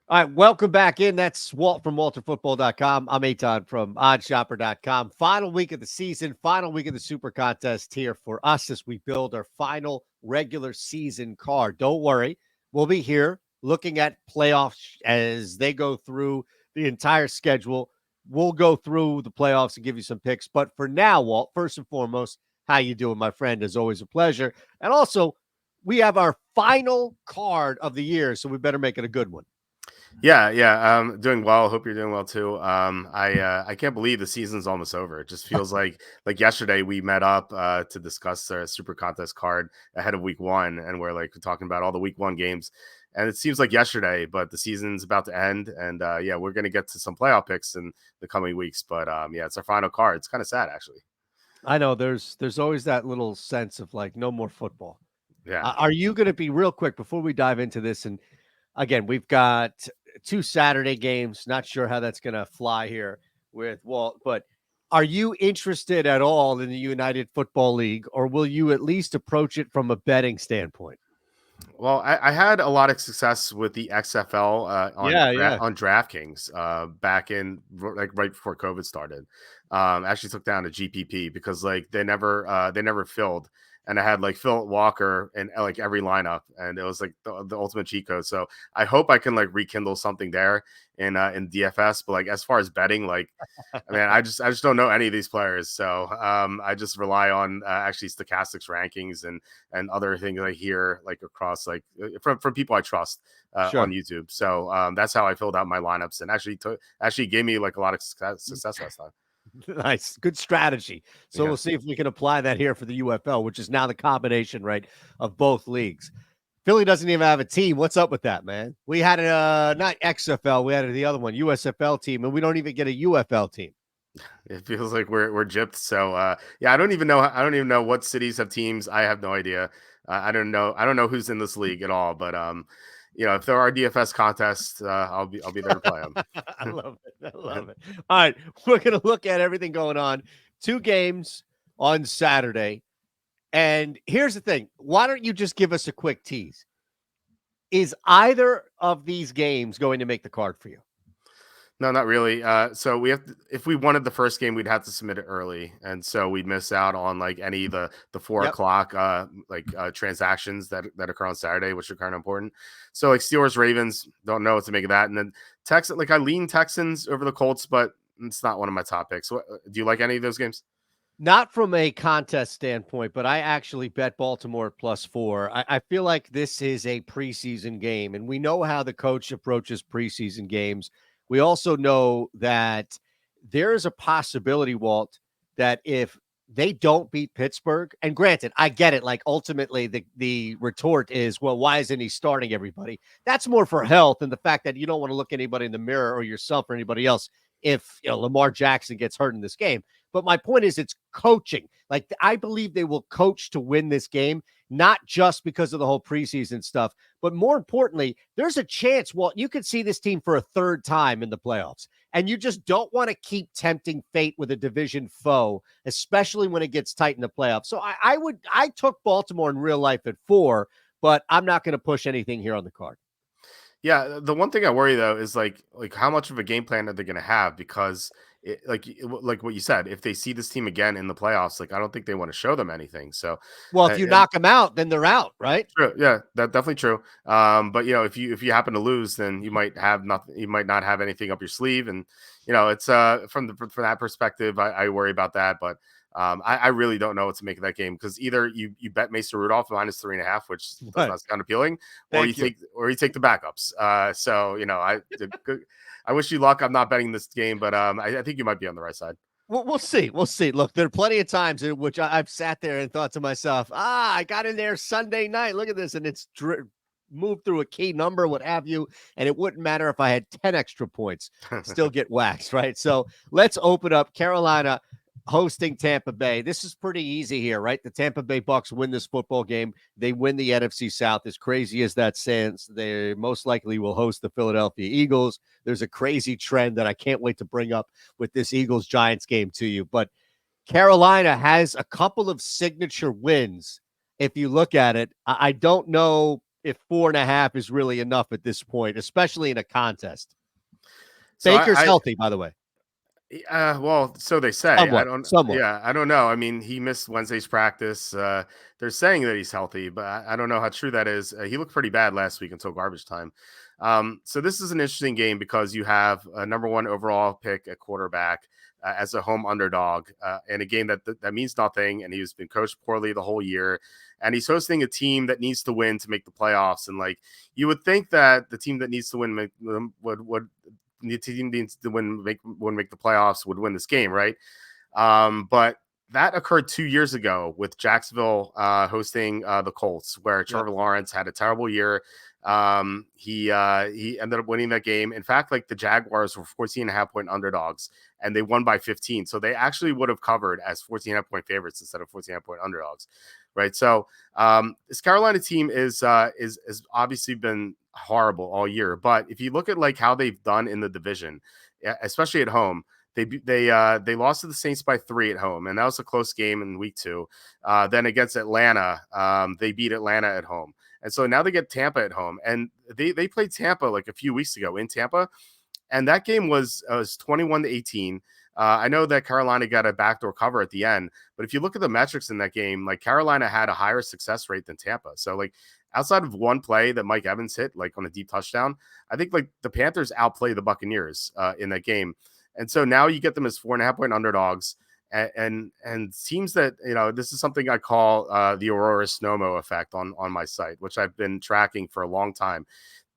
All right, welcome back in. That's Walt from WalterFootball.com. I'm Eytan from OddShopper.com. Final week of the season, final week of the Super Contest here for us as we build our final regular season card. Don't worry, we'll be here looking at playoffs as they go through the entire schedule. We'll go through the playoffs and give you some picks. But for now, Walt, first and foremost, how you doing, my friend? Is always a pleasure. And also, we have our final card of the year, so we better make it a good one. Yeah, doing well. Hope you're doing well too. I can't believe the season's almost over. It just feels like yesterday we met up to discuss our Super Contest card ahead of Week 1, and we're like talking about all the Week 1 games. And it seems like yesterday, but the season's about to end, and yeah, we're gonna get to some playoff picks in the coming weeks. But yeah, it's our final card. It's kind of sad, actually. I know there's always that little sense of like no more football. Yeah. Are you going to be real quick before we dive into this? And again, we've got 2 Saturday games. Not sure how that's going to fly here with Walt, but are you interested at all in the United Football League, or will you at least approach it from a betting standpoint? Well, I had a lot of success with the XFL Yeah. on DraftKings back in like right before COVID started. Actually took down a GPP because like they never filled, and I had like Phil Walker in like every lineup, and it was like the ultimate cheat code. So I hope I can like rekindle something there in DFS. But like as far as betting, like man, I just don't know any of these players, so I just rely on actually stochastics rankings and other things I hear like across like from people I trust on Sure. YouTube. So that's how I filled out my lineups, and actually gave me like a lot of success last time. Nice. Good strategy. So Yeah. we'll see if we can apply that here for the UFL, which is now the combination, right, of both leagues. Philly doesn't even have a team. What's up with that, man? We had not XFL, we had the other one, USFL team, and we don't even get a UFL team. It feels like we're gypped. So yeah, I don't even know what cities have teams. I have no idea. I don't know who's in this league at all. But if there are DFS contests, I'll be there to play I them. love it. I love it. All right, we're gonna look at everything going on. 2 games on Saturday, and here's the thing. Why don't you just give us a quick tease? Is either of these games going to make the card for you? No, not really. So we have to, if we wanted the first game, we'd have to submit it early, and so we'd miss out on like any of the four Yep. o'clock transactions that occur on Saturday, which are kind of important. So like Steelers Ravens, don't know what to make of that, and then Texans. Like I lean Texans over the Colts, but it's not one of my top picks. Do you like any of those games? Not from a contest standpoint, but I actually bet Baltimore at +4. I feel like this is a preseason game, and we know how the coach approaches preseason games. We also know that there is a possibility, Walt, that if they don't beat Pittsburgh, and granted, I get it. Like ultimately, the retort is, well, why isn't he starting everybody? That's more for health and the fact that you don't want to look anybody in the mirror or yourself or anybody else if Lamar Jackson gets hurt in this game. But my point is, it's coaching. Like, I believe they will coach to win this game, not just because of the whole preseason stuff, but more importantly, there's a chance, well, you could see this team for a third time in the playoffs. And you just don't want to keep tempting fate with a division foe, especially when it gets tight in the playoffs. So I took Baltimore in real life at 4, but I'm not going to push anything here on the card. Yeah, the one thing I worry though is like how much of a game plan are they going to have? Because like what you said, if they see this team again in the playoffs, like I don't think they want to show them anything. So Well, if you and knock them out, then they're out, right? true, yeah, that's definitely true. But if you happen to lose, then you might have nothing. You might not have anything up your sleeve, and it's from that perspective, I worry about that. But I really don't know what to make of that game because either you bet Mason Rudolph -3.5, which does Right. not sound appealing, Thank you. or you take the backups. So I wish you luck. I'm not betting this game, but I think you might be on the right side. We'll see. We'll see. Look, there are plenty of times in which I've sat there and thought to myself, I got in there Sunday night. Look at this. And it's moved through a key number, what have you. And it wouldn't matter if I had 10 extra points, still get waxed, right? So let's open up Carolina hosting Tampa Bay. This is pretty easy here, right? The Tampa Bay Bucks win this football game. They win the NFC South. As crazy as that sounds, they most likely will host the Philadelphia Eagles. There's a crazy trend that I can't wait to bring up with this Eagles-Giants game to you. But Carolina has a couple of signature wins. If you look at it, I don't know if 4.5 is really enough at this point, especially in a contest. So Baker's healthy, by the way. Well, so they say. Somewhat. Yeah, I don't know. I mean, he missed Wednesday's practice. They're saying that he's healthy, but I don't know how true that is. He looked pretty bad last week until garbage time. So this is an interesting game because you have a number one overall pick at quarterback as a home underdog in a game that means nothing, and he's been coached poorly the whole year, and he's hosting a team that needs to win to make the playoffs. And like you would think that the team that needs to win would the team needs to make the playoffs would win this game, right? But that occurred 2 years ago with Jacksonville hosting the Colts, where Trevor Lawrence had a terrible year. He ended up winning that game. In fact, like the Jaguars were 14.5-point underdogs, and they won by 15. So they actually would have covered as 14.5-point favorites instead of 14.5-point underdogs, right? So this Carolina team is obviously been horrible all year. But if you look at like how they've done in the division, especially at home, they lost to the Saints by 3 at home, and that was a close game in week 2. Then against Atlanta, they beat Atlanta at home. And so now they get Tampa at home, and they played Tampa like a few weeks ago in Tampa, and that game was 21-18. I know that Carolina got a backdoor cover at the end, but if you look at the metrics in that game, like Carolina had a higher success rate than Tampa. So like outside of one play that Mike Evans hit, like on a deep touchdown, I think like the Panthers outplay the Buccaneers in that game. And so now you get them as 4.5-point underdogs. And teams that, this is something I call the Aurora Snowmo effect on my site, which I've been tracking for a long time.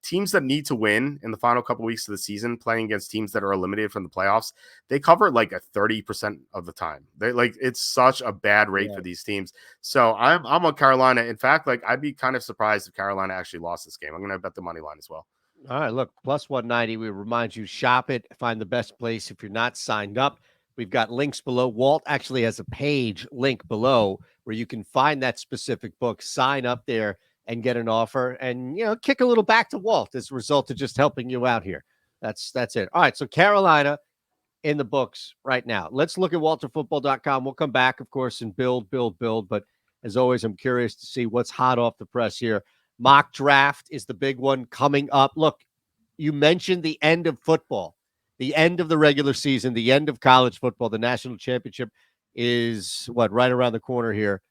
Teams that need to win in the final couple of weeks of the season, playing against teams that are eliminated from the playoffs, they cover like a 30% of the time. They like it's such a bad rate for these teams. So I'm on Carolina. In fact, like I'd be kind of surprised if Carolina actually lost this game. I'm going to bet the money line as well. All right, look, plus 190. We remind you, shop it, find the best place if you're not signed up. We've got links below. Walt actually has a page link below where you can find that specific book, sign up there, and get an offer, and kick a little back to Walt as a result of just helping you out here. That's it. All right, so Carolina in the books right now. Let's look at walterfootball.com. We'll come back, of course, and build. But as always, I'm curious to see what's hot off the press here. Mock draft is the big one coming up. Look, you mentioned the end of football, the end of the regular season, the end of college football. The national championship is right around the corner here.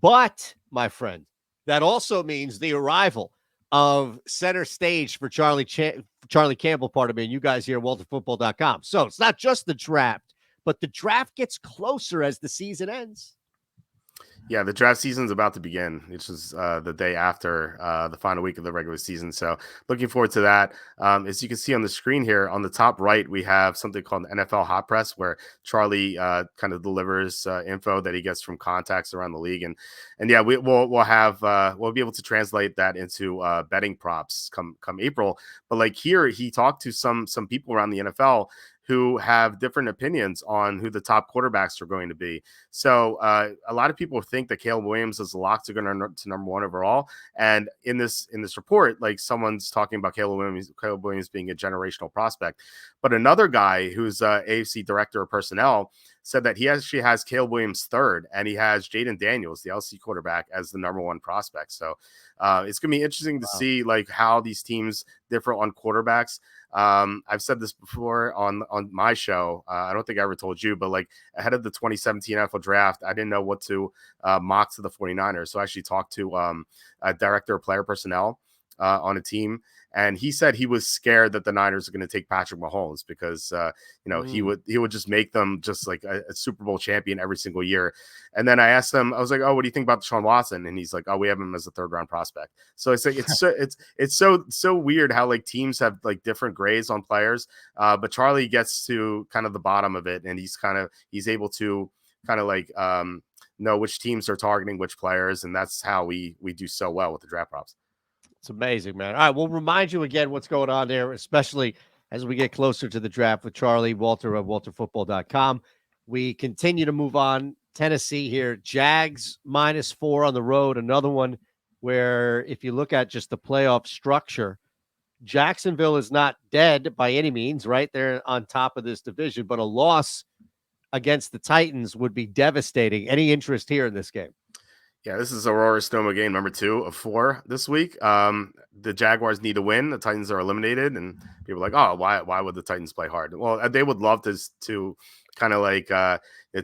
But, my friend, that also means the arrival of center stage for Charlie Campbell, and you guys here at WalterFootball.com. So it's not just the draft, but the draft gets closer as the season ends. Yeah, the draft season is about to begin, which is the day after the final week of the regular season. So looking forward to that. As you can see on the screen here, on the top right, we have something called an NFL Hot Press, where Charlie kind of delivers info that he gets from contacts around the league. And yeah, we'll be able to translate that into betting props come April. But like here, he talked to some people around the NFL who have different opinions on who the top quarterbacks are going to be. So a lot of people think that Caleb Williams is locked to go to number 1 overall. And in this report, like someone's talking about Caleb Williams being a generational prospect. But another guy who's AFC director of personnel said that he actually has Caleb Williams 3rd, and he has Jaden Daniels, the LC quarterback, as the number 1 prospect. So it's going to be interesting to see like how these teams differ on quarterbacks. I've said this before on my show. I don't think I ever told you, but like ahead of the 2017 NFL draft, I didn't know what to mock to the 49ers. So I actually talked to a director of player personnel on a team, and he said he was scared that the Niners are going to take Patrick Mahomes because he would just make them just like a Super Bowl champion every single year. And then I asked him, I was like, "Oh, what do you think about Deshaun Watson?" And he's like, "Oh, we have him as a 3rd round prospect." So it's like it's so weird how like teams have like different grades on players, but Charlie gets to kind of the bottom of it, and he's able to kind of like know which teams are targeting which players, and that's how we do so well with the draft props. It's amazing, man. All right, we'll remind you again what's going on there, especially as we get closer to the draft with Charlie Walter of WalterFootball.com. We continue to move on. Tennessee here, Jags -4 on the road. Another one where if you look at just the playoff structure, Jacksonville is not dead by any means, right? They're on top of this division, but a loss against the Titans would be devastating. Any interest here in this game? Yeah, this is Aurora Sonoma game number 2 of 4 this week. The Jaguars need to win. The Titans are eliminated, and people are like, oh, why would the Titans play hard? Well, they would love to kind of like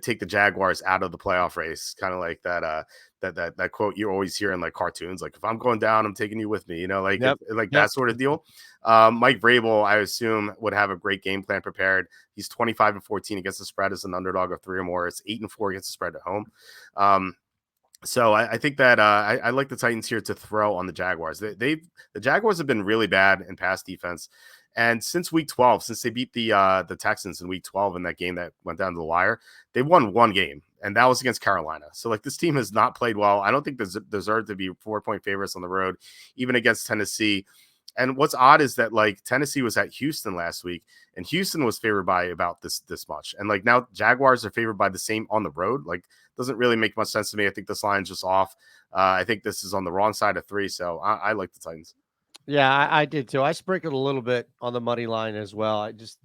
take the Jaguars out of the playoff race, kind of like that quote you always hear in like cartoons, like if I'm going down, I'm taking you with me, like Yep. like Yep. that sort of deal. Mike Vrabel, I assume, would have a great game plan prepared. He's 25-14 against the spread as an underdog of 3 or more. It's 8-4 against the spread at home. So I think that I like the Titans here to throw on the Jaguars. The Jaguars have been really bad in pass defense, and since week 12, since they beat the Texans in week 12 in that game that went down to the wire, they won 1 game, and that was against Carolina. So like this team has not played well. I don't think they deserve to be 4-point favorites on the road, even against Tennessee. And what's odd is that like Tennessee was at Houston last week, and Houston was favored by about this much, and like now Jaguars are favored by the same on the road. Like doesn't really make much sense to me. I think this line's just off. I think this is on the wrong side of 3, so I like the Titans. Yeah, I did too. I sprinkled a little bit on the money line as well. I just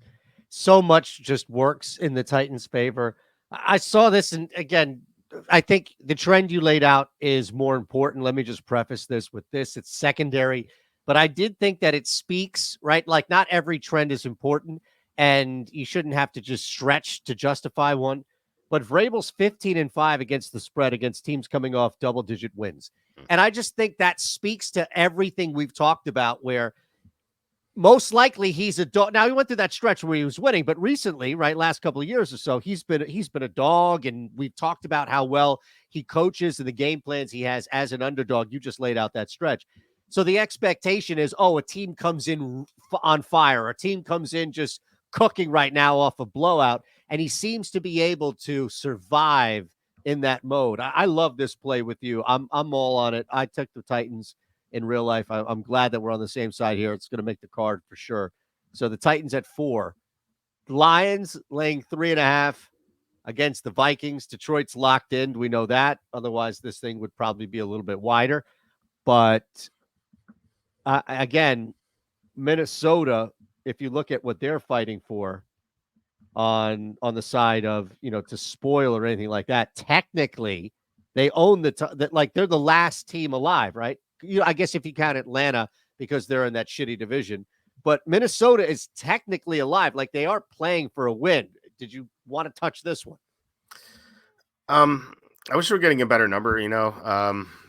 so much just works in the Titans' favor. I saw this, and again, I think the trend you laid out is more important. Let me just preface this with this: it's secondary, but I did think that it speaks right. Like not every trend is important, and you shouldn't have to just stretch to justify one. But Vrabel's 15-5 against the spread against teams coming off double-digit wins. And I just think that speaks to everything we've talked about where most likely he's a dog. Now he went through that stretch where he was winning, but recently, right, last couple of years or so, he's been a dog, and we've talked about how well he coaches and the game plans he has as an underdog. You just laid out that stretch. So the expectation is, oh, a team comes in on fire, a team comes in just cooking right now off a blowout, and he seems to be able to survive in that mode. I love this play with you. I'm all on it. I took the Titans in real life. I'm glad that we're on the same side here. It's going to make the card for sure. So the Titans at 4, Lions laying 3.5 against the Vikings. Detroit's locked in. We know that. Otherwise, this thing would probably be a little bit wider. But again, Minnesota, if you look at what they're fighting for on the side of, to spoil or anything like that, technically they own like they're the last team alive, right? I guess if you count Atlanta because they're in that shitty division, but Minnesota is technically alive. Like they are playing for a win. Did you want to touch this one? I wish we were getting a better number,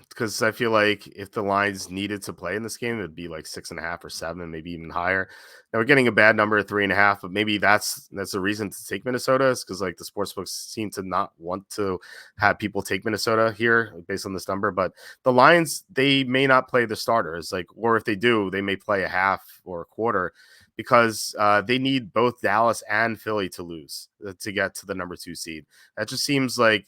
because I feel like if the Lions needed to play in this game, it'd be like 6.5 or 7, maybe even higher. Now we're getting a bad number of 3.5, but maybe that's a reason to take Minnesota, is because like the sportsbooks seem to not want to have people take Minnesota here based on this number. But the Lions, they may not play the starters, or if they do, they may play a half or a quarter, because they need both Dallas and Philly to lose to get to the number 2 seed. That just seems like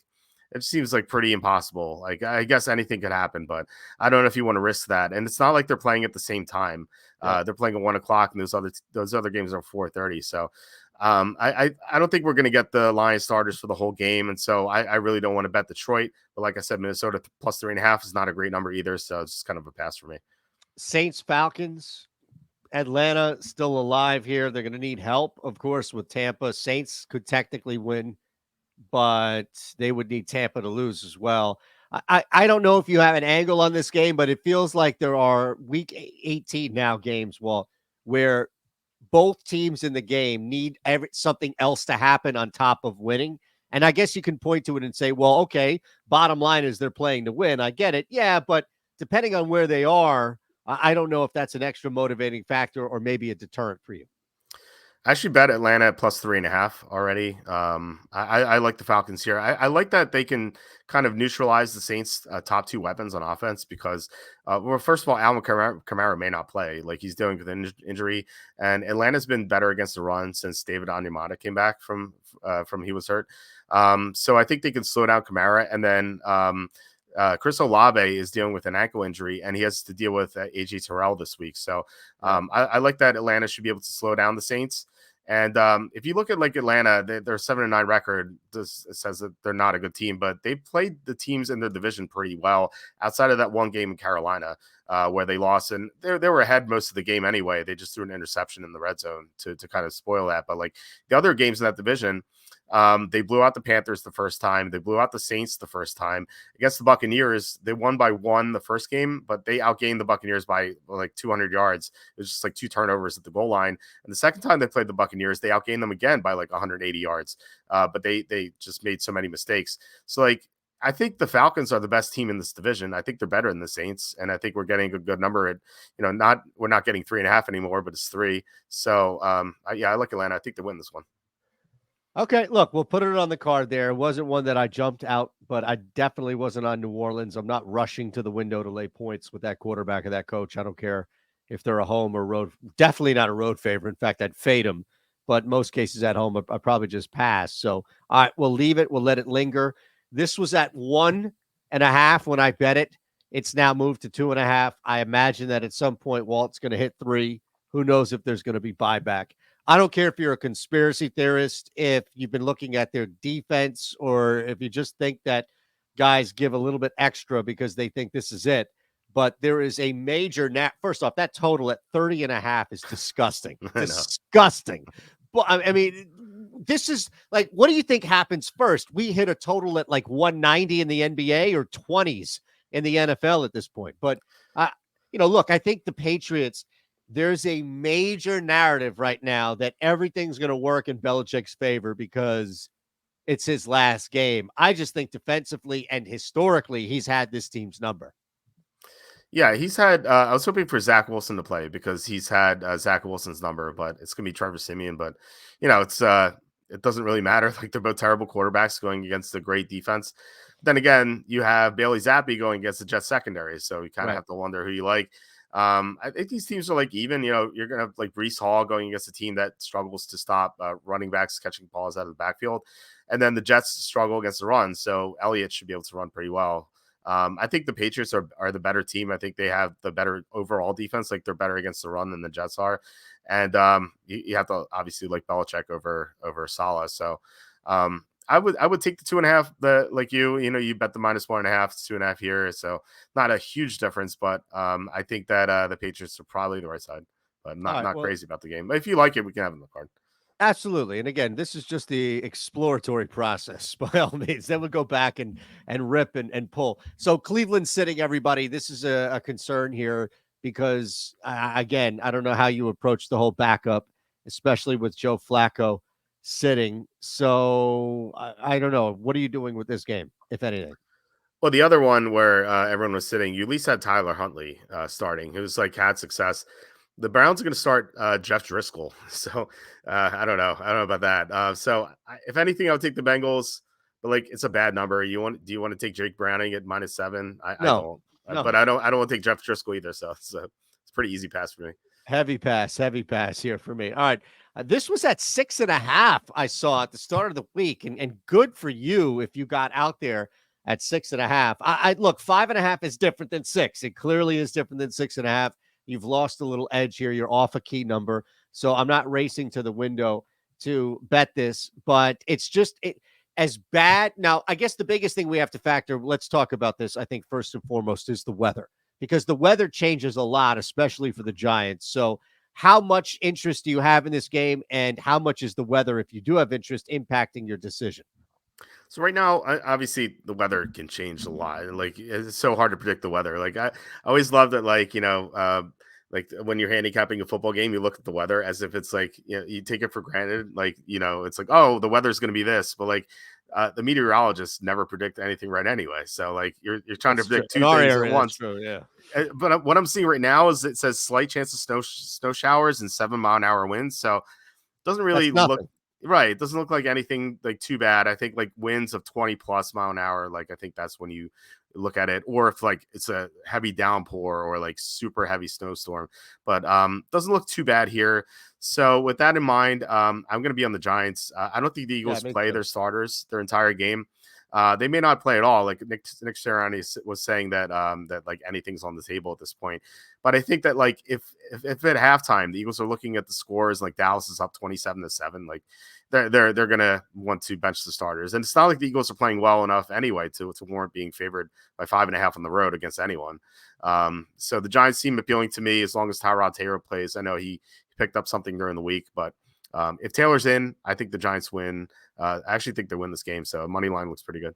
pretty impossible. Like I guess anything could happen, but I don't know if you want to risk that. And it's not like they're playing at the same time. They're playing at 1:00, and those other games are 4:30. So I don't think we're going to get the Lions starters for the whole game, and so I really don't want to bet Detroit. But like I said, Minnesota plus 3.5 is not a great number either. So it's just kind of a pass for me. Saints, Falcons. Atlanta still alive here. They're going to need help, of course, with Tampa. Saints could technically win, but they would need Tampa to lose as well. I don't know if you have an angle on this game, but it feels like there are week 18 now games, where both teams in the game need something else to happen on top of winning. And I guess you can point to it and say, well, okay, bottom line is they're playing to win. I get it. Yeah, but depending on where they are, I don't know if that's an extra motivating factor or maybe a deterrent for you. I actually bet Atlanta at plus 3.5 already. I like the Falcons here. I like that they can kind of neutralize the Saints' top 2 weapons on offense because, well, first of all, Alvin Kamara may not play. Like he's dealing with an injury, and Atlanta's been better against the run since David Onyemata came back from he was hurt. So I think they can slow down Kamara, and then Chris Olave is dealing with an ankle injury, and he has to deal with AJ Terrell this week. So I like that Atlanta should be able to slow down the Saints. And if you look at like Atlanta, their 7-9 record says that they're not a good team, but they played the teams in their division pretty well outside of that one game in Carolina. where they lost, and they were ahead most of the game anyway. They just threw an interception in the red zone to kind of spoil that. But like the other games in that division, they blew out the Panthers the first time. They blew out the Saints the first time. Against the Buccaneers, they won by 1 the first game, but they outgained the Buccaneers by like 200 yards. It was just like 2 turnovers at the goal line. And the second time they played the Buccaneers, they outgained them again by like 180 yards. But they just made so many mistakes. So like, I think the Falcons are the best team in this division. I think they're better than the Saints, and I think we're getting a good number at, we're not getting 3.5 anymore, but it's 3. So I like Atlanta. I think they win this one. Okay, look, we'll put it on the card there. It wasn't one that I jumped out, but I definitely wasn't on New Orleans. I'm not rushing to the window to lay points with that quarterback or that coach. I don't care if they're a home or road. Definitely not a road favorite. In fact, I'd fade them. But most cases at home, I probably just pass. So, all right, we'll leave it. We'll let it linger. This was at 1.5 when I bet it. It's now moved to 2.5. I imagine that at some point, Walt's going to hit 3. Who knows if there's going to be buyback. I don't care if you're a conspiracy theorist, if you've been looking at their defense, or if you just think that guys give a little bit extra because they think this is it. But there is a major first off, that total at 30.5 is disgusting. Disgusting. But I mean, this is like, what do you think happens first? We hit a total at like 190 in the NBA or 20s in the NFL at this point. But, look, I think the Patriots, there's a major narrative right now that everything's going to work in Belichick's favor because it's his last game. I just think defensively and historically, he's had this team's number. Yeah, he's had. I was hoping for Zach Wilson to play because he's had Zach Wilson's number, but it's gonna be Trevor Siemian. But it's it doesn't really matter. Like, they're both terrible quarterbacks going against a great defense. Then again, you have Bailey Zappi going against the Jets secondary, so you kind of have to wonder who you like. I think these teams are like even. You're gonna have like Breece Hall going against a team that struggles to stop running backs catching balls out of the backfield, and then the Jets struggle against the run. So Elliott should be able to run pretty well. I think the Patriots are the better team. I think they have the better overall defense. Like, they're better against the run than the Jets are. And you have to obviously like Belichick over Saleh. So I would take the 2.5. Like you bet the -1.5. It's 2.5 here. So not a huge difference, but I think that the Patriots are probably the right side, but not crazy about the game. But if you like it, we can have it in the card. Absolutely. And again, this is just the exploratory process by all means. Then we'll go back and rip and pull. So Cleveland's sitting, everybody. This is a concern here because, again, I don't know how you approach the whole backup, especially with Joe Flacco sitting. So I don't know. What are you doing with this game, if anything? Well, the other one where everyone was sitting, you at least had Tyler Huntley starting, who's like had success. The Browns are going to start Jeff Driscoll. So I don't know. I don't know about that. If anything, I would take the Bengals, but like, it's a bad number. Do you want to take Jake Browning at -7? I don't. No. But I don't want to take Jeff Driscoll either. So it's a pretty easy pass for me. Heavy pass here for me. All right. This was at 6.5. I saw at the start of the week, and good for you if you got out there at 6.5. I look, 5.5 is different than 6. It clearly is different than 6.5. You've lost a little edge here. You're off a key number. So I'm not racing to the window to bet this, but it's just as bad. Now, I guess the biggest thing we have to factor, let's talk about this, I think first and foremost, is the weather, because the weather changes a lot, especially for the Giants. So how much interest do you have in this game, and how much is the weather, if you do have interest, impacting your decision? So right now, obviously, the weather can change a lot. Like, it's so hard to predict the weather. Like, I always love that. Like, like when you're handicapping a football game, you look at the weather as if it's like, you take it for granted. Like, it's like, oh, the weather's going to be this, but like the meteorologists never predict anything right anyway. So like, you're trying That's to predict true. two In our things area, at once. true, yeah. But what I'm seeing right now is it says slight chance of snow showers and 7-mile-an-hour winds. So it doesn't really look. Right. It doesn't look like anything like too bad. I think like winds of 20+ mile an hour. Like, I think that's when you look at it, or if like it's a heavy downpour or like super heavy snowstorm, but doesn't look too bad here. So with that in mind, I'm going to be on the Giants. I don't think the Eagles play their starters their entire game. They may not play at all. Like Nick Sirianni was saying that that like anything's on the table at this point. But I think that like if at halftime the Eagles are looking at the scores, like Dallas is up 27-7, like they're gonna want to bench the starters. And it's not like the Eagles are playing well enough anyway to warrant being favored by 5.5 on the road against anyone. So the Giants seem appealing to me as long as Tyrod Taylor plays. I know he picked up something during the week, but if Taylor's in, I think the Giants win. I actually think they win this game, so money line looks pretty good.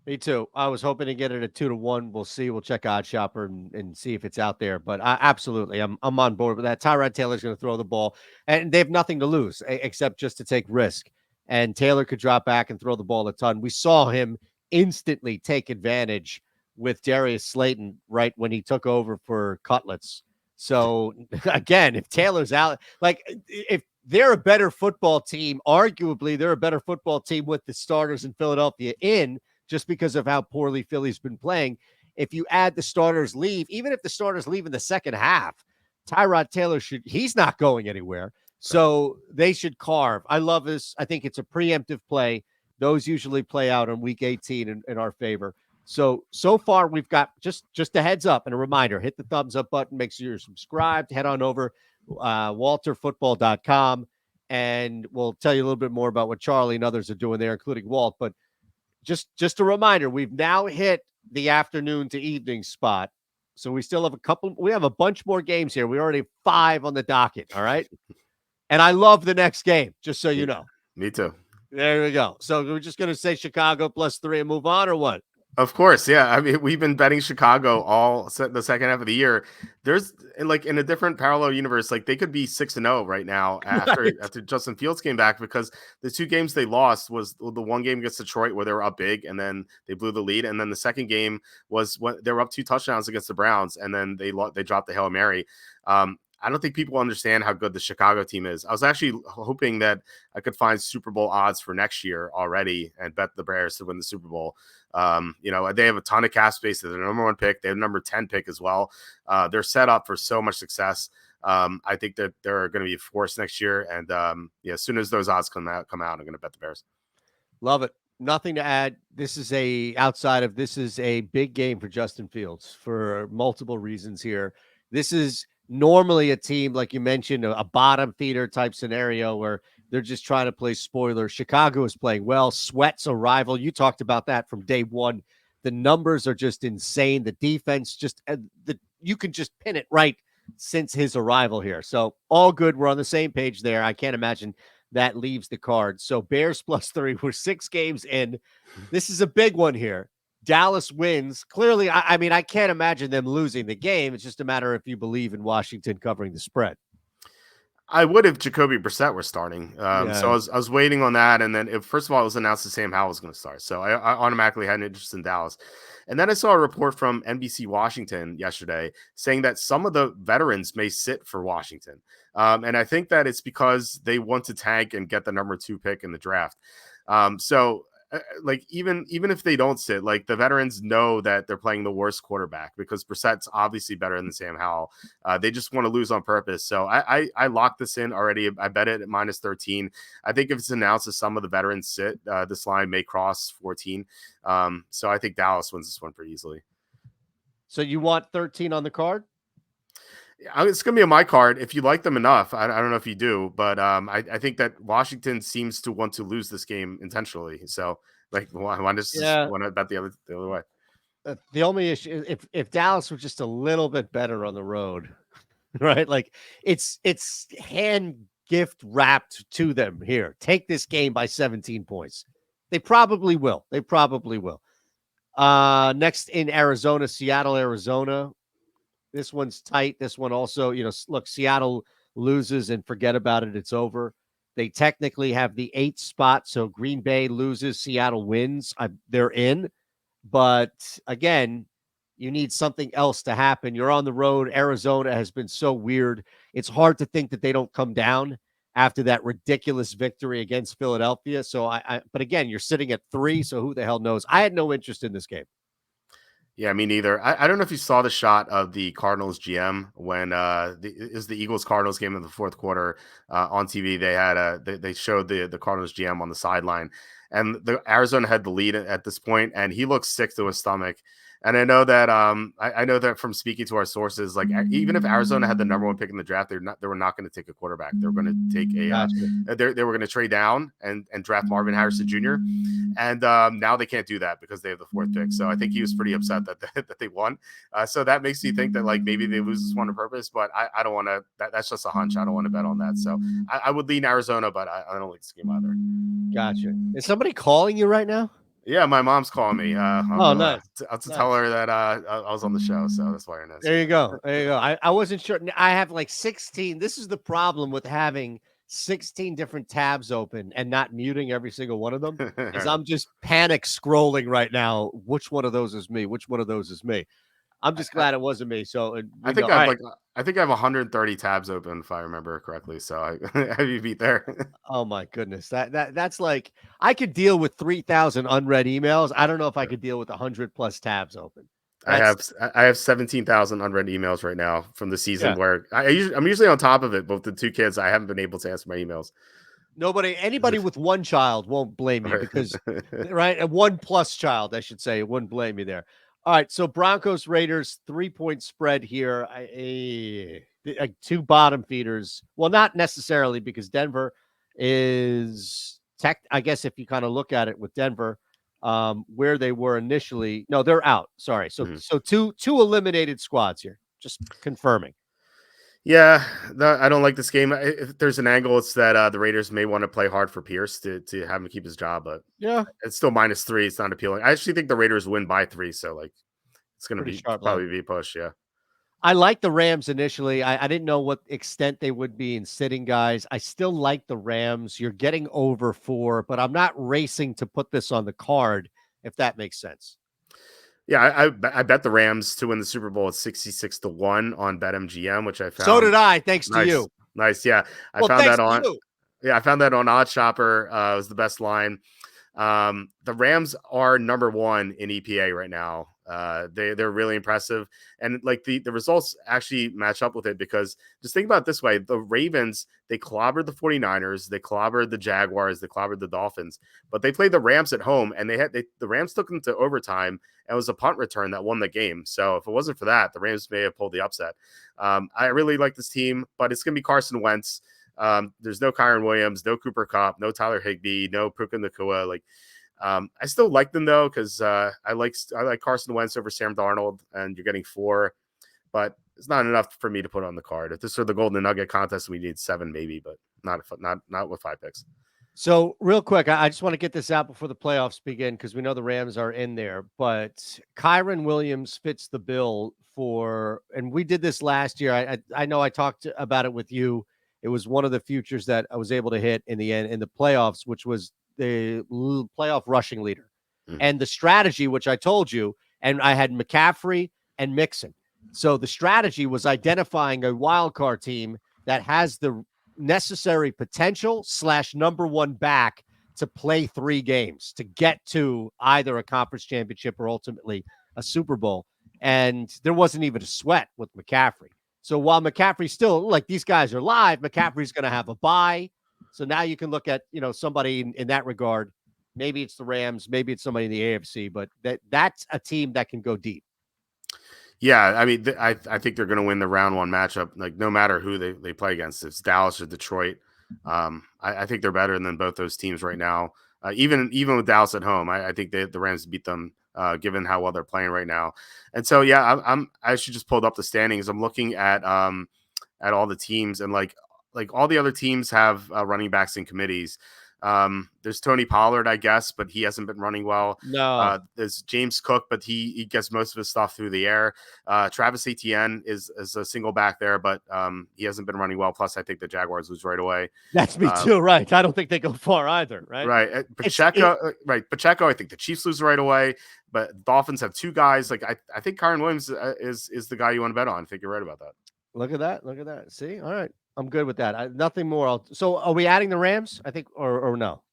Me too. I was hoping to get it at 2-1. We'll see. We'll check Odd Shopper and see if it's out there. But absolutely, I'm on board with that. Tyrod Taylor's going to throw the ball, and they have nothing to lose except just to take risk. And Taylor could drop back and throw the ball a ton. We saw him instantly take advantage with Darius Slayton right when he took over for Cutlets. So again, if Taylor's out, like if they're a better football team, arguably they're a better football team with the starters in Philadelphia in, just because of how poorly Philly's been playing. If you add the starters leave, even if the starters leave in the second half, Tyrod Taylor he's not going anywhere. So they should carve. I love this. I think it's a preemptive play. Those usually play out on week 18 in our favor. So far we've got just a heads up and a reminder, hit the thumbs up button, make sure you're subscribed, head on over walterfootball.com, and we'll tell you a little bit more about what Charlie and others are doing there, including Walt. But just a reminder, we've now hit the afternoon to evening spot. So we still have we have a bunch more games here. We already have 5 on the docket. All right. And I love the next game, just so you know. Me too. There we go. So we're just going to say Chicago +3 and move on, or what? Of course, yeah. I mean, we've been betting Chicago all the second half of the year. There's like in a different parallel universe, like they could be 6-0 right now after Justin Fields came back, because the 2 games they lost was the one game against Detroit where they were up big and then they blew the lead, and then the second game was when they were up 2 touchdowns against the Browns and then they dropped the Hail Mary. I don't think people understand how good the Chicago team is. I was actually hoping that I could find Super Bowl odds for next year already and bet the Bears to win the Super Bowl. They have a ton of cap space. They're the number 1 pick. They have number 10 pick as well. They're set up for so much success. I think that they're going to be a force next year. And as soon as those odds come out, I'm going to bet the Bears. Love it. Nothing to add. This is a big game for Justin Fields for multiple reasons here. This is normally a team, like you mentioned, a bottom feeder type scenario where they're just trying to play spoiler. Chicago is playing well. Sweat's a rival. You talked about that from day one. The numbers are just insane. The defense you can just pin it right since his arrival here. So all good. We're on the same page there. I can't imagine that leaves the card. So Bears +3. We're 6 games in. This is a big one here. Dallas wins. Clearly, I mean, I can't imagine them losing the game. It's just a matter if you believe in Washington covering the spread. I would if Jacoby Brissett were starting. So I was waiting on that. And then first of all, it was announced that Sam Howell was going to start. So I automatically had an interest in Dallas. And then I saw a report from NBC Washington yesterday saying that some of the veterans may sit for Washington. And I think that it's because they want to tank and get the number 2 pick in the draft. Like even if they don't sit, like the veterans know that they're playing the worst quarterback because Brissett's obviously better than Sam Howell. They just want to lose on purpose. So I locked this in already. I bet it at -13. I think if it's announced that some of the veterans sit, this line may cross 14. So I think Dallas wins this one pretty easily. So you want 13 on the card? It's going to be on my card if you like them enough. I don't know if you do, but I think that Washington seems to want to lose this game intentionally. So, like, why just want to bet the other way? The only issue if Dallas was just a little bit better on the road, right? Like it's hand gift wrapped to them here. Take this game by 17 points. They probably will. Next in Arizona, Seattle, Arizona. This one's tight. This one also, look, Seattle loses and forget about it. It's over. They technically have the 8th spot. So Green Bay loses, Seattle wins. They're in. But again, you need something else to happen. You're on the road. Arizona has been so weird. It's hard to think that they don't come down after that ridiculous victory against Philadelphia. So but again, you're sitting at 3. So who the hell knows? I had no interest in this game. Yeah, me neither. I don't know if you saw the shot of the Cardinals GM when is the Eagles Cardinals game in the 4th quarter on TV. They had they showed the Cardinals GM on the sideline, and the Arizona had the lead at this point, and he looked sick to his stomach. And I know that I know that from speaking to our sources, like even if Arizona had the number 1 pick in the draft, they were not going to take a quarterback. They were going to take they were going to trade down and draft Marvin Harrison Jr. And now they can't do that because they have the 4th pick. So I think he was pretty upset that they won. So that makes you think that like maybe they lose this one on purpose, but I don't want to. That's just a hunch. I don't want to bet on that. So I would lean Arizona, but I don't like this game either. Gotcha. Is somebody calling you right now? Yeah, my mom's calling me. Nice. I'll tell her that I was on the show, so that's why you're not. There you go. I wasn't sure. I have like 16. This is the problem with having 16 different tabs open and not muting every single one of them. Is I'm just panic scrolling right now. Which one of those is me? Which one of those is me? I'm just glad it wasn't me. So I think I have 130 tabs open if I remember correctly. So I have you beat there. Oh my goodness. That's like I could deal with 3,000 unread emails. I don't know if I could deal with 100 plus tabs open. I have 17,000 unread emails right now from the season where I'm usually on top of it, but with the 2 kids, I haven't been able to answer my emails. Anybody with 1 child won't blame you because right, a 1+ child, I should say, wouldn't blame you there. All right, so Broncos Raiders 3-point spread here. 2 bottom feeders. Well, not necessarily because Denver is I guess if you kind of look at it with Denver, where they were initially. No, they're out. Sorry. So so two eliminated squads here. Just confirming. Yeah, I don't like this game. If there's an angle, it's that the Raiders may want to play hard for Pierce to have him keep his job, but yeah, it's still -3. It's not appealing. I actually think the Raiders win by 3, so like it's going to probably be a push. Yeah, I like the Rams initially. I didn't know what extent they would be in sitting guys. I still like the Rams. You're getting over 4, but I'm not racing to put this on the card, if that makes sense. Yeah, I bet the Rams to win the Super Bowl at 66-1 on BetMGM, which I found. So did I, thanks to you. Nice, yeah. I found that on. Yeah, I found that on Odd Shopper. It was the best line. The Rams are number 1 in EPA right now. They're really impressive, and like the results actually match up with it because just think about it this way: the Ravens, they clobbered the 49ers, they clobbered the Jaguars, they clobbered the Dolphins, but they played the Rams at home, and the Rams took them to overtime, and it was a punt return that won the game. So if it wasn't for that, the Rams may have pulled the upset. I really like this team, but it's gonna be Carson Wentz. There's no Kyron Williams, no Cooper Kupp, no Tyler Higbee, no Puka Nacua. Like, I still like them though because I like Carson Wentz over Sam Darnold, and you're getting 4, but it's not enough for me to put on the card. If this were the Golden Nugget contest, we need 7 maybe, but not with 5 picks. So real quick, I just want to get this out before the playoffs begin because we know the Rams are in there, but Kyron Williams fits the bill for, and we did this last year. I know I talked about it with you. It was one of the futures that I was able to hit in the end in the playoffs, which was the playoff rushing leader. And the strategy, which I told you, and I had McCaffrey and Mixon. So the strategy was identifying a wild card team that has the necessary potential / number 1 back to play 3 games to get to either a conference championship or ultimately a Super Bowl. And there wasn't even a sweat with McCaffrey. So while McCaffrey's still, like, these guys are live, McCaffrey's going to have a bye. So now you can look at, somebody in that regard. Maybe it's the Rams, maybe it's somebody in the AFC, but that's a team that can go deep. Yeah, I mean, I think they're going to win the round 1 matchup, like no matter who they play against. If it's Dallas or Detroit. I think they're better than both those teams right now. Even with Dallas at home, I think the Rams beat them, given how well they're playing right now. And so, yeah, I actually just pulled up the standings. I'm looking at all the teams, and like all the other teams have running backs in committees. There's Tony Pollard, I guess, but he hasn't been running well. No. There's James Cook, but he gets most of his stuff through the air. Travis Etienne is a single back there, but he hasn't been running well. Plus, I think the Jaguars lose right away. That's me too, right? I don't think they go far either, right? Right. Pacheco, Pacheco, I think the Chiefs lose right away, but Dolphins have 2 guys. Like I think Kyron Williams is the guy you want to bet on. I think you're right about that. Look at that. See? All right. I'm good with that. Nothing more. So are we adding the Rams? I think, or no?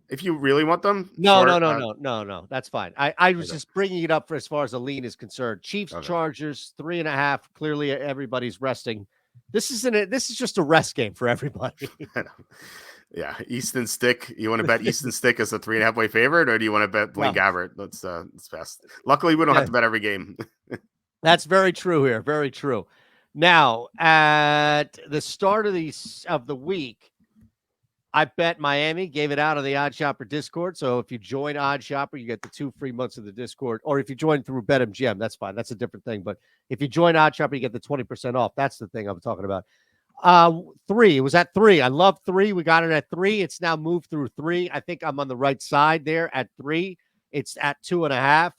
If you really want them, no. That's fine. I was just bringing it up for as far as the lean is concerned. Chiefs, Chargers, 3.5. Clearly, everybody's resting. This is just a rest game for everybody. Yeah, Easton Stick. You want to bet Easton Stick as a 3.5 point favorite, or do you want to bet Blaine No. Gabbert? That's best. Luckily, we don't have Yeah, to bet every game. that's very true here. Very true. Now, at the start of the week, I bet Miami, gave it out on the Odd Shopper Discord. So if you join Odd Shopper, you get the 2 free months of the Discord. Or if you join through BetMGM, that's fine. That's a different thing. But if you join Odd Shopper, you get the 20% off. That's the thing I'm talking about. 3. It was at 3. I love 3. We got it at 3. It's now moved through 3. I think I'm on the right side there at 3. It's at 2.5.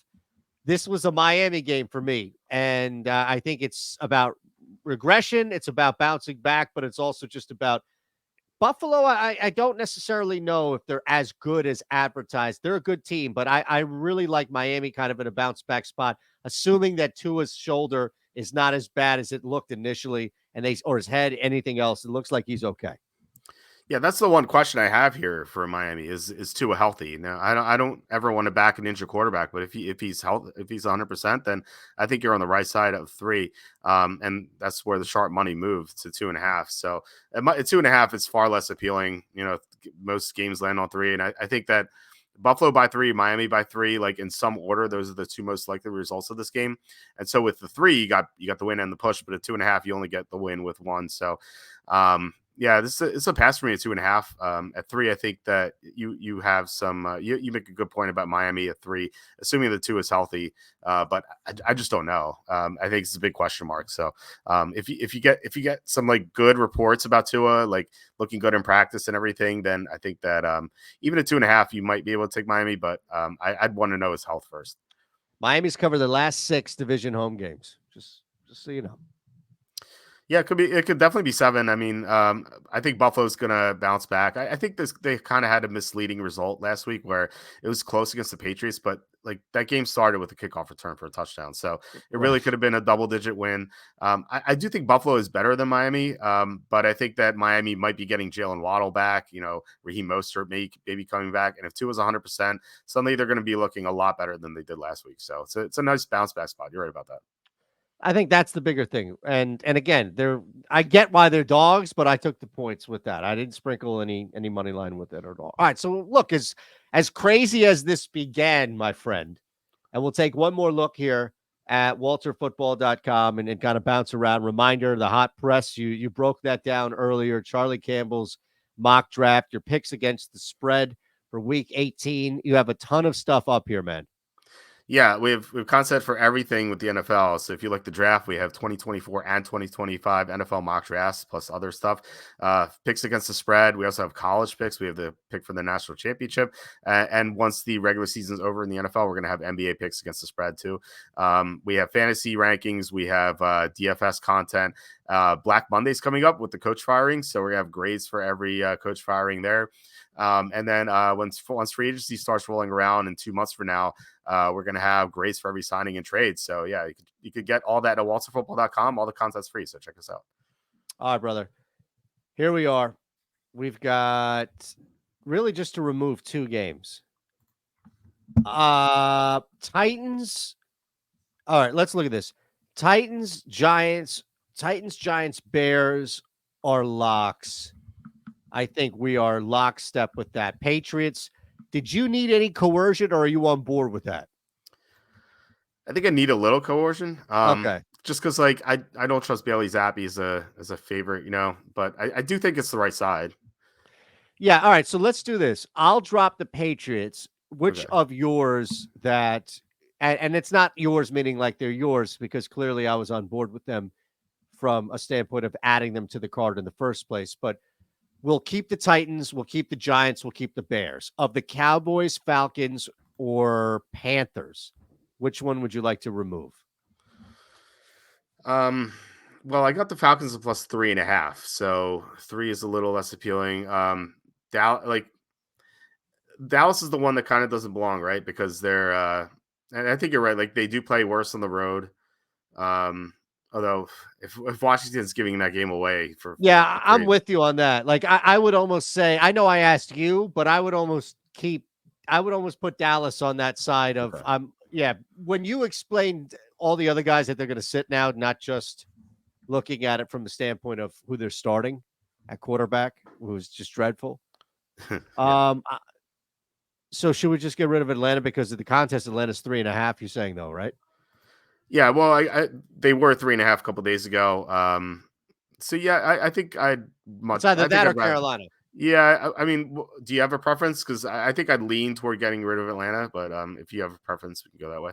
This was a Miami game for me. And I think it's about regression. It's about bouncing back, but it's also just about Buffalo. I don't necessarily know if they're as good as advertised. They're a good team, but I really like Miami kind of in a bounce back spot, assuming that Tua's shoulder is not as bad as it looked initially, or his head, anything else. It looks like he's okay. Yeah, that's the one question I have here for Miami is Tua healthy? Now, I don't ever want to back an injured quarterback, but if he's 100%, then I think you're on the right side of 3, and that's where the sharp money moved to 2.5. So at 2.5 is far less appealing. Most games land on 3, and I think that Buffalo by 3, Miami by 3, like in some order, those are the 2 most likely results of this game. And so with the 3, you got the win and the push, but at 2.5, you only get the win with 1. So. Yeah, it's a pass for me at 2.5. At 3, I think that you have some. You make a good point about Miami at 3, assuming the 2 is healthy. But I just don't know. I think it's a big question mark. So if you get some like good reports about Tua, like looking good in practice and everything, then I think that even at 2.5, you might be able to take Miami. But I'd want to know his health first. Miami's covered their last 6 division home games. Just so you know. Yeah, it could be. It could definitely be 7. I mean, I think Buffalo's gonna bounce back. I think they kind of had a misleading result last week where it was close against the Patriots, but like that game started with a kickoff return for a touchdown, so it really Right. could have been a double-digit win. I do think Buffalo is better than Miami, but I think that Miami might be getting Jalen Waddle back. Raheem Mostert maybe coming back, and if Tua is 100%, suddenly they're going to be looking a lot better than they did last week. So it's a nice bounce back spot. You're right about that. I think that's the bigger thing. And again, I get why they're dogs, but I took the points with that. I didn't sprinkle any money line with it at all. All right. So look, as crazy as this began, my friend, and we'll take one more look here at walterfootball.com and kind of bounce around. Reminder, the hot press, you broke that down earlier. Charlie Campbell's mock draft, your picks against the spread for week 18. You have a ton of stuff up here, man. Yeah, we have content for everything with the NFL. So if you like the draft, we have 2024 and 2025 NFL mock drafts plus other stuff. Picks against the spread. We also have college picks. We have the pick for the national championship. And once the regular season's over in the NFL, we're going to have NBA picks against the spread too. We have fantasy rankings. We have DFS content. Black Monday's coming up with the coach firing. So we have grades for every coach firing there. And then once free agency starts rolling around in 2 months from now, we're going to have grades for every signing and trade. So yeah, you could get all that at walterfootball.com. All the content's free. So check us out. All right, brother. Here we are. We've got really just to remove 2 games. Titans. All right, let's look at this. Titans, Giants, Bears are locks. I think we are lockstep with that. Patriots, did you need any coercion or are you on board with that? I think I need a little coercion. Okay. Just because like I don't trust Bailey Zappi as a favorite, but I do think it's the right side. Yeah. All right. So let's do this. I'll drop the Patriots. Which Okay. of yours and it's not yours, meaning like they're yours, because clearly I was on board with them from a standpoint of adding them to the card in the first place. But we'll keep the Titans, we'll keep the Giants, we'll keep the Bears. Of the Cowboys, Falcons, or Panthers, which one would you like to remove? Well, I got the Falcons at plus 3.5, so 3 is a little less appealing. Dallas is the one that kind of doesn't belong, right? Because they're and I think you're right. Like they do play worse on the road. Although if Washington's giving that game away for Yeah, I'm free, with you on that. Like I would almost say, I know I asked you, but I would almost put Dallas on that side of okay. yeah. When you explained all the other guys that they're going to sit now, not just looking at it from the standpoint of who they're starting at quarterback, who's just dreadful. Yeah. So should we just get rid of Atlanta because of the contest? Atlanta's 3.5. You're saying though, right? Yeah, well, they were 3.5 a couple days ago. So yeah, I think It's either I think that or I'd rather. Carolina. Yeah, I mean, do you have a preference? Because I think I'd lean toward getting rid of Atlanta, but if you have a preference, we can go that way.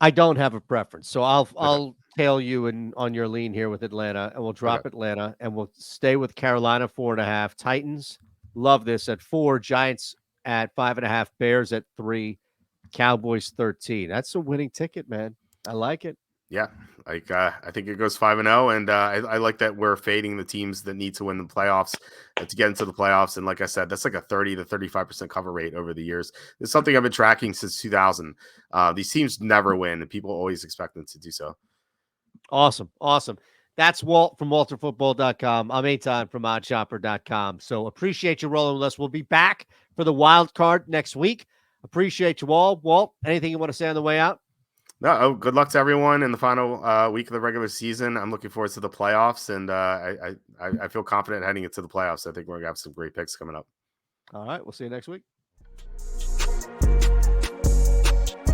I don't have a preference, so I'll Okay. I'll tail you in on your lean here with Atlanta, and we'll Okay. drop Atlanta, and we'll stay with Carolina 4.5. Titans love this at 4. Giants at 5.5. Bears at 3. Cowboys 13. That's a winning ticket, man. I like it. Yeah, like I think it goes 5-0, and I like that we're fading the teams that need to win the playoffs to get into the playoffs. And like I said, that's like a 30 to 35% cover rate over the years. It's something I've been tracking since 2000. These teams never win, and people always expect them to do so. Awesome. Awesome. That's Walt from WalterFootball.com. I'm Eytan from OddShopper.com. So appreciate you rolling with us. We'll be back for the wild card next week. Appreciate you all. Walt, anything you want to say on the way out? No, good luck to everyone in the final week of the regular season. I'm looking forward to the playoffs, and I feel confident heading into the playoffs. I think we're gonna have some great picks coming up. All right. We'll see you next week.